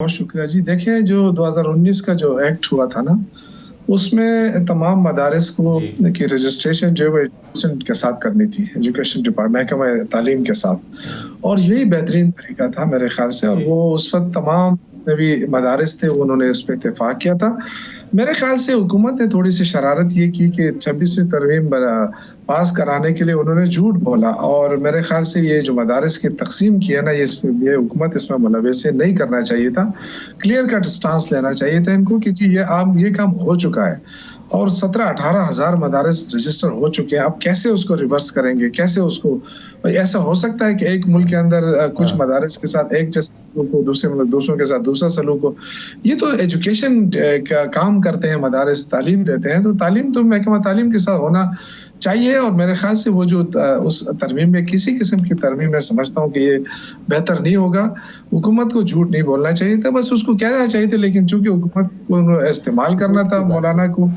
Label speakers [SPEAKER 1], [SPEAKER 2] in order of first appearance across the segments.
[SPEAKER 1] बहुत शुक्रिया जी। देखिए, जो 2019 का जो एक्ट हुआ था ना, उसमें तमाम मदारिस को
[SPEAKER 2] जी।
[SPEAKER 1] की रजिस्ट्रेशन जो है वो एजुकेशन के साथ करनी थी, एजुकेशन डिपार्टमेंट महकमा तालीम के साथ। और यही बेहतरीन तरीका था मेरे ख्याल से, और
[SPEAKER 2] जी।
[SPEAKER 1] वो उस वक़्त तमाम जितने भी मदारिस थे उन्होंने उस पे इत्तेफ़ाक किया था। मेरे ख्याल से हुकूमत ने थोड़ी-सी शरारत ये की कि 26वीं तरमीम पास कराने के लिए उन्होंने झूठ बोला, और मेरे ख्याल से ये जो मदारिस की तक़सीम की है ना, ये हुकूमत इसमें मुलव्वस है, नहीं करना चाहिए था। क्लियर कट स्टांस लेना चाहिए था इनको कि जी ये काम हो चुका है, और 17-18 हज़ार मदारिस रजिस्टर हो चुके हैं। अब कैसे उसको रिवर्स करेंगे? कैसे उसको ऐसा हो सकता है कि एक मुल्क के अंदर कुछ
[SPEAKER 2] हाँ।
[SPEAKER 1] मदारिस के साथ एक जैसा सलूक हो, दूसरों के साथ दूसरा सलूक हो। ये तो एजुकेशन का काम करते हैं मदारिस, तालीम देते हैं, तो तालीम तो महकमा तालीम के साथ होना चाहिए। और मेरे ख्याल से वो जो उस तरमीम में किसी किस्म की तरमीम मैं समझता हूँ कि ये बेहतर नहीं होगा। हुकूमत को झूठ नहीं बोलना चाहिए था, बस उसको कहना चाहिए था, लेकिन चूँकि हुकूमत को इस्तेमाल करना था, मौलाना को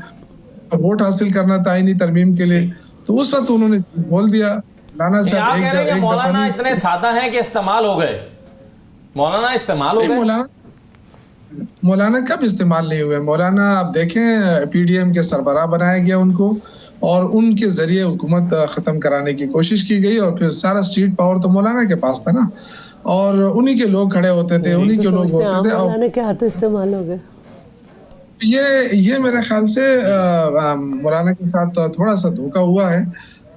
[SPEAKER 1] वोट हासिल करना था आईनी तरमीम के लिए,
[SPEAKER 2] जी।
[SPEAKER 1] तो उस वक़्त उन्होंने बोल दिया। मौलाना
[SPEAKER 2] आप
[SPEAKER 1] साहब
[SPEAKER 2] कह रहे हैं कि
[SPEAKER 1] एक दफ़ा
[SPEAKER 2] मौलाना
[SPEAKER 1] नहीं,
[SPEAKER 2] इतने सादा हैं कि इस्तेमाल हो गए। मौलाना इस्तेमाल हो गए।
[SPEAKER 1] मौलाना कब इस्तेमाल नहीं हुए? मौलाना आप देखें, पीडीएम के सरबराह बनाया गया उनको, और उनके ज़रिए हुकूमत ख़त्म कराने की कोशिश की गई, और फिर सारा स्ट्रीट पावर तो मौलाना के पास था ना, और उन्हीं के लोग खड़े होते थे, उन्हीं के लोग होते थे।
[SPEAKER 3] मौलाना के हाथों इस्तेमाल हो गए।
[SPEAKER 1] ये मेरे ख्याल से मौलाना के साथ थोड़ा-सा धोखा हुआ है।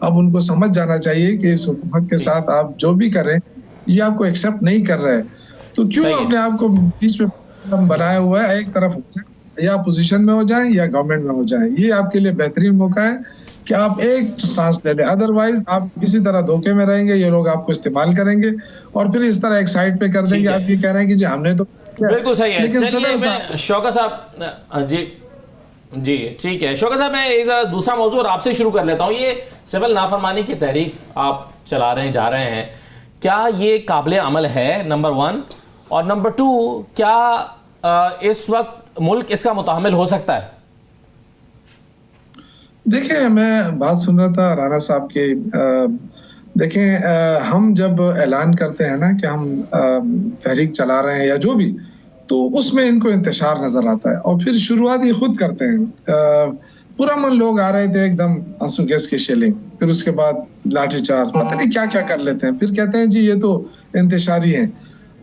[SPEAKER 1] अब उनको समझ जाना चाहिए कि इस हुकूमत के साथ आप जो भी करें, ये आपको एक्सेप्ट नहीं कर रहे हैं। तो क्यों अपने आप को बीच में बनाया हुआ है? एक तरफ हो जाए, या अपोज़िशन में हो जाएँ या गवर्नमेंट में हो जाएँ। ये आपके लिए बेहतरीन मौका है कि आप एक स्टांस ले लें, अदरवाइज़ आप किसी तरह धोखे में रहेंगे, ये लोग आपको इस्तेमाल करेंगे, और फिर इस तरह एक साइड पे कर देंगे। आप ये कह रहे हैं कि जी हमने तो
[SPEAKER 2] बिल्कुल सही है।
[SPEAKER 1] लेकिन
[SPEAKER 2] चलिए,
[SPEAKER 1] सदर
[SPEAKER 2] मैं शौकत साहब जी जी ठीक है। शौकत साहब, मैं एक दूसरा मौजूद और आपसे शुरू कर लेता हूँ। ये सिविल नाफरमानी की तहरीक आप चला रहे हैं, जा रहे हैं, क्या ये काबिल अमल है, नंबर 1? और नंबर 2, क्या इस वक्त मुल्क इसका मुताहमिल हो सकता है?
[SPEAKER 1] देखिए, मैं बात सुन रहा था राना साहब के। देखें, हम जब ऐलान करते हैं ना कि हम तहरीक चला रहे हैं या जो भी, तो उसमें इनको इंतशार नज़र आता है, और फिर शुरुआत ये खुद करते हैं। पुरअमन लोग आ रहे थे, एकदम आंसू गैस की शेलिंग, फिर उसके बाद लाठीचार्ज, पता नहीं क्या-क्या कर लेते हैं, फिर कहते हैं जी ये तो इंतशारी है।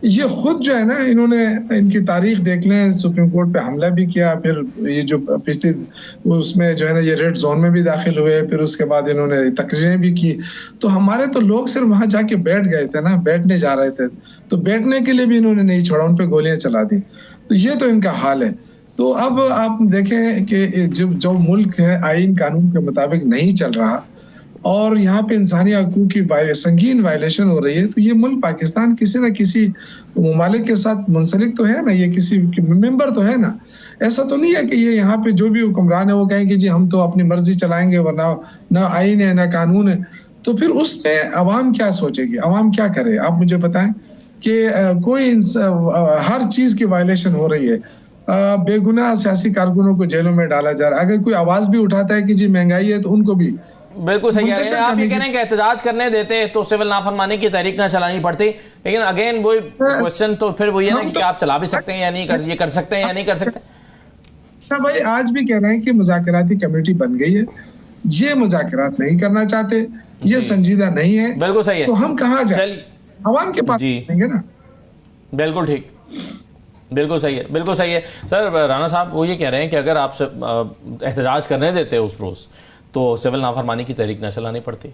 [SPEAKER 1] ये खुद जो है ना, इन्होंने इनकी तारीख देख लें, सुप्रीम कोर्ट पे हमला भी किया, फिर ये जो पिछली उसमें जो है ना, ये रेड जोन में भी दाखिल हुए, फिर उसके बाद इन्होंने तकरीरें भी की। तो हमारे तो लोग सिर्फ वहां जाके बैठ गए थे ना, बैठने जा रहे थे, तो बैठने के लिए भी इन्होंने नहीं छोड़ा, उन पे गोलियां चला दी। तो ये तो इनका हाल है। तो अब आप देखें कि जो मुल्क है आईन कानून के मुताबिक नहीं चल रहा, और यहाँ पे इंसानी हकूक़ की संगीन वायलेशन हो रही है, तो ये मुल्क पाकिस्तान किसी न किसी ममालिक के साथ मुंसलिक तो है ना, ये किसी मेंबर तो है ना। ऐसा तो नहीं है कि ये यहाँ पे जो भी हुक्मरान है वो कहें कि जी हम तो अपनी मर्जी चलाएंगे, वरना ना आईन है ना कानून है। तो फिर उसमें अवाम क्या सोचेगी, अवाम क्या करे? आप मुझे बताएं कि हर चीज की वायलेशन हो रही है। बेगुनाह सियासी कारकुनों को जेलों में डाला जा रहा है। अगर कोई आवाज भी उठाता है कि जी महंगाई है, तो उनको भी
[SPEAKER 2] बिल्कुल सही है। आप ये कह रहे हैं कि एहतजाज करने देते तो सिविल नाफरमानी की तहरीक ना चलानी पड़ती, लेकिन अगेन वही क्वेश्चन तो फिर वही है ना कि आप चला भी सकते हैं या नहीं, ये कर सकते हैं या नहीं कर सकते।
[SPEAKER 1] भाई आज भी कह रहे हैं कि मुज़ाकराती कमेटी बन गई है, ये मुज़ाकरात नहीं करना चाहते, ये संजीदा नहीं है।
[SPEAKER 2] बिल्कुल सही है।
[SPEAKER 1] तो हम कहाँ जाए? अवाम के पास जाएंगे ना।
[SPEAKER 2] बिल्कुल ठीक, बिल्कुल सही है, बिल्कुल सही है। सर, राना साहब वो ये कह रहे हैं कि अगर आप एहतजाज करने देते उस रोज़ तो सिविल नाफरमानी की तहरीक न चलानी पड़ती।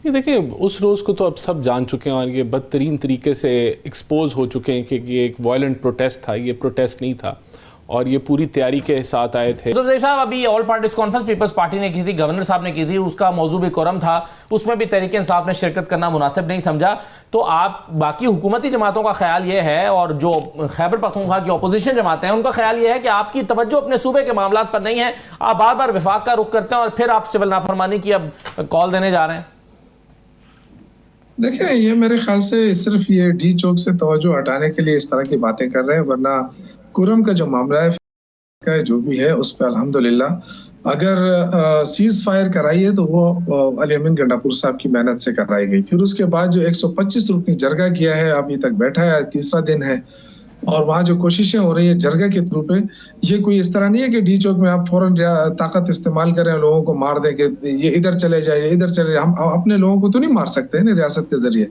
[SPEAKER 4] ये देखिए, उस रोज़ को तो अब सब जान चुके हैं, और ये बदतरीन तरीके से एक्सपोज हो चुके हैं कि ये एक वायलेंट प्रोटेस्ट था। ये प्रोटेस्ट नहीं था, और ये पूरी तैयारी के साथ आए थे।
[SPEAKER 2] साहब, अभी all parties conference peoples party ने की थी, गवर्नर साहब ने की थी, उसका मौजू भी कोरम था, उसमें भी तहरीक इंसाफ ने शिरकत करना मुनासिब नहीं समझा। तो आप बाकी हुकूमती जमातों का ख्याल ये है, और जो खैबर पख्तूनख्वा की अपोजिशन जमातें हैं उनका ख्याल ये है कि आपकी तवज्जो अपने सूबे के मामला पर नहीं है, आप बार बार विफाक का रुख करते हैं, और फिर आप सिविल नाफरमानी की अब कॉल देने जा रहे हैं।
[SPEAKER 1] देखिए, ये मेरे ख्याल से सिर्फ ये डी चौक से तवज्जो हटाने के लिए इस तरह की बातें कर रहे हैं, वरना कुरम का जो मामला है जो भी है उस पर अल्हम्दुलिल्लाह अगर सीज फायर कराई है तो वो अली अमीन गंडापुर साहब की मेहनत से कराई गई। फिर उसके बाद जो 125 रुकनी जरगा किया है, अभी तक बैठा है, तीसरा दिन है, और वहाँ जो कोशिशें हो रही है जरगा के थ्रू पे, ये कोई इस तरह नहीं है कि डी चौक में आप फौरन ताकत इस्तेमाल करें, लोगों को मार दें कि ये इधर चले जाए, इधर चले जाए। हम अपने लोगों को तो नहीं मार सकते हैं ना रियासत के जरिए।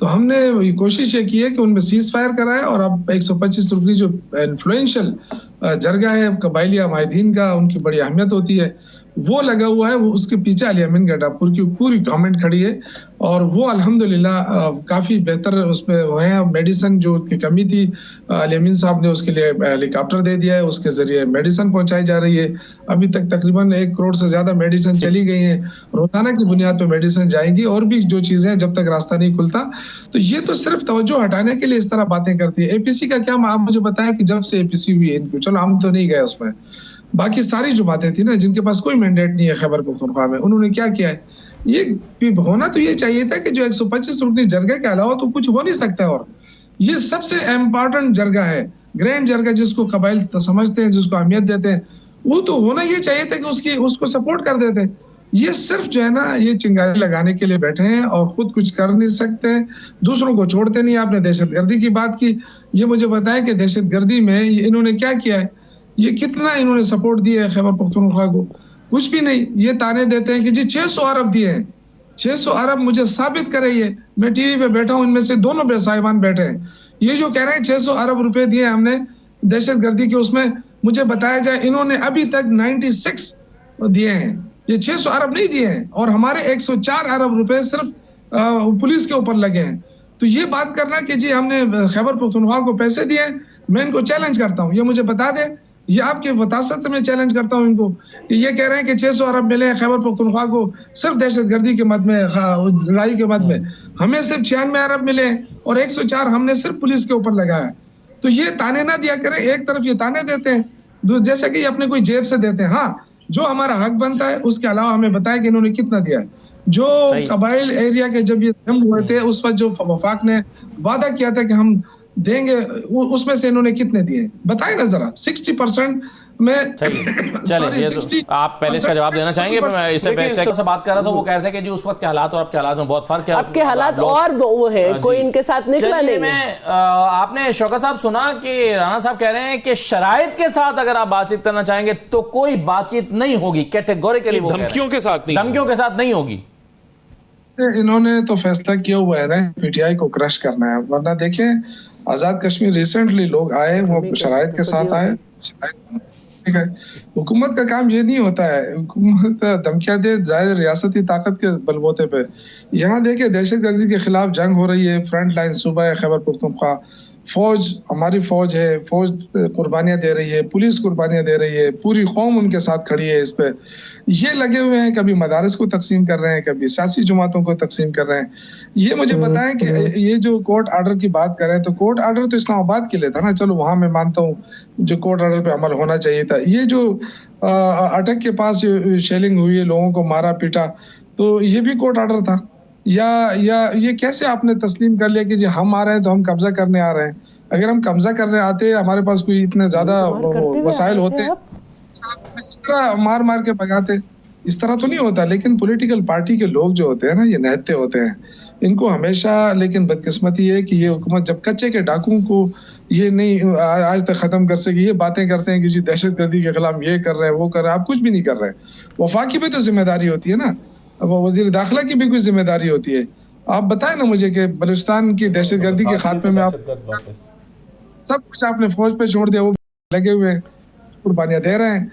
[SPEAKER 1] तो हमने ये कोशिश ये की है कि उनमें सीज फायर कराए, और अब 125 रुपये जो इन्फ्लुएंशियल जरगा है कबाइलिया माहिदीन का, उनकी बड़ी अहमियत होती है, वो लगा हुआ है। वो उसके पीछे अली अमीन गड्डापुर की पूरी गवर्नमेंट खड़ी है, और वो अल्हम्दुलिल्लाह काफी बेहतर उसमें हुए हैं। मेडिसिन जो उसकी कमी थी, अली अमीन साहब ने उसके लिए हेलीकॉप्टर दे दिया है, उसके जरिए मेडिसिन पहुंचाई जा रही है। अभी तक तकरीबन 1 करोड़ से ज्यादा मेडिसिन चली गई हैं, रोजाना की बुनियाद पर मेडिसिन जाएंगी, और भी जो चीजें हैं जब तक रास्ता नहीं खुलता। तो ये तो सिर्फ तवज्जो हटाने के लिए इस तरह बातें करती है। एपीसी का क्या, आप मुझे बताया कि जब से एपीसी हुई है इनको, चलो हम तो नहीं गए उसमें, बाकी सारी जो बातें थी ना, जिनके पास कोई मैंडेट नहीं है खैबर पख्तूनख्वा में, उन्होंने क्या किया है? ये होना तो ये चाहिए था कि जो 125 रुपये जरगा के अलावा तो कुछ हो नहीं सकता। और ये सबसे इम्पोर्टेंट जरगा है, ग्रैंड जरगा, जिसको कबाइल समझते हैं, जिसको अहमियत देते हैं, वो तो होना ये चाहिए था कि उसको सपोर्ट कर देते। ये सिर्फ जो है ना, ये चिंगारी लगाने के लिए बैठे हैं और खुद कुछ कर नहीं सकते, दूसरों को छोड़ते नहीं। आपने दहशतगर्दी की बात की, ये मुझे बताया कि दहशतगर्दी में इन्होंने क्या किया है, ये कितना इन्होंने सपोर्ट दिया है खैबर पख्तूनख्वा को? कुछ भी नहीं। ये ताने देते हैं कि जी 600 अरब दिए हैं, 600 अरब मुझे साबित करे। ये मैं टीवी पे बैठा हूं, इनमें से दोनों साहिबान बैठे हैं, ये जो कह रहे हैं 600 अरब रुपए दिए हमने दहशतगर्दी के, उसमें मुझे बताया जाए इन्होंने अभी तक 96 दिए हैं, ये 600 अरब नहीं दिए हैं। और हमारे 104 अरब रुपए सिर्फ पुलिस के ऊपर लगे हैं। तो ये बात करना कि जी हमने खैबर पख्तूनख्वा को पैसे दिए, मैं इनको चैलेंज करता हूँ, ये मुझे बता दे, ये आपके वतासत से मैं चैलेंज करता हूँ इनको। ये कह रहे हैं कि 600 अरब मिले खैबर पख्तूनख्वा को सिर्फ दहशतगर्दी के मद में, लड़ाई के मद में, हमें सिर्फ 96 अरब मिले, और 104 हमने सिर्फ पुलिस के ऊपर लगाया। तो ये ताने ना दिया करें, एक तरफ ये ताने देते हैं जैसे कि अपने कोई जेब से देते हैं। हाँ, जो हमारा हक बनता है उसके अलावा हमें बताया कि इन्होंने कितना दिया है। जो कबाइल एरिया के जब ये सिम हुए थे, उस वक्त जो वफाक ने वादा किया था कि हम देंगे, उसमें से इन्होंने कितने दिए बताए ना जरा। 60% में
[SPEAKER 2] चलिए ये तो आप पहले इसका जवाब देना चाहेंगे। मैं इससे बात कर रहा था, वो कह रहे थे कि जी उस वक्त के हालात और अब के हालात में बहुत फर्क है,
[SPEAKER 3] अब के हालात और वो है, कोई इनके साथ निकला नहीं है।
[SPEAKER 2] आपने शौकत साहब सुना कि राणा साहब कह रहे हैं कि शराइत के साथ अगर आप बातचीत करना चाहेंगे तो कोई बातचीत नहीं होगी, कैटेगोरिकली
[SPEAKER 4] धमकियों के साथ नहीं
[SPEAKER 2] होगी।
[SPEAKER 1] इन्होंने तो फैसला किया हुआ है ना पीटीआई को क्रश करना है, वरना देखें आजाद कश्मीर रिसेंटली लोग आए, वो शराइत के साथ आए। ठीक है, हुकूमत का काम ये नहीं होता है, हुकूमत धमकियां दे जाहिर रियासती ताकत के बलबूते पे। यहाँ देखिए दहशतगर्दी के खिलाफ जंग हो रही है, फ्रंट लाइन सूबा है खैबर पख्तूनख्वा, फौज हमारी फौज है, फौज कुर्बानियां दे रही है, पुलिस कुर्बानियां दे रही है, पूरी कौम उनके साथ खड़ी है। इस पे ये लगे हुए हैं, कभी मदारस को तकसीम कर रहे हैं, कभी सियासी जमातों को तकसीम कर रहे हैं। ये मुझे बताएं कि ये जो कोर्ट आर्डर की बात कर रहे हैं, तो कोर्ट आर्डर तो इस्लामाबाद के लिए था ना, चलो वहां मैं मानता हूँ जो कोर्ट आर्डर पे अमल होना चाहिए था। ये जो अटक के पास शेलिंग हुई है, लोगों को मारा पीटा, तो ये भी कोर्ट आर्डर था। या ये कैसे आपने तस्लीम कर लिया कि जी हम आ रहे हैं तो हम कब्जा करने आ रहे हैं? अगर हम कब्जा करने आते, हमारे पास कोई इतने ज्यादा वसाइल होते, इस तरह मार मार के भगाते, इस तरह तो नहीं होता। लेकिन पॉलिटिकल पार्टी के लोग जो होते हैं ना, ये निहत्ते होते हैं, इनको हमेशा, लेकिन बदकिस्मती है कि ये हुकूमत जब कच्चे के डाकुओं को ये नहीं आज तक खत्म कर सकी, ये बातें करते हैं कि जी दहशतगर्दी के खिलाफ ये कर रहे हैं, वो कर रहे हैं, आप कुछ भी नहीं कर रहे। वफाकी भी तो जिम्मेदारी होती है ना, अब वजीर दाखिला की भी कोई जिम्मेदारी होती है। आप बताएं ना मुझे कि बलूचिस्तान की दहशतगर्दी के खात्मे में आप सब कुछ आपने फौज पे छोड़ दिया, वो लगे हुए हैं, कुर्बानियां दे रहे हैं।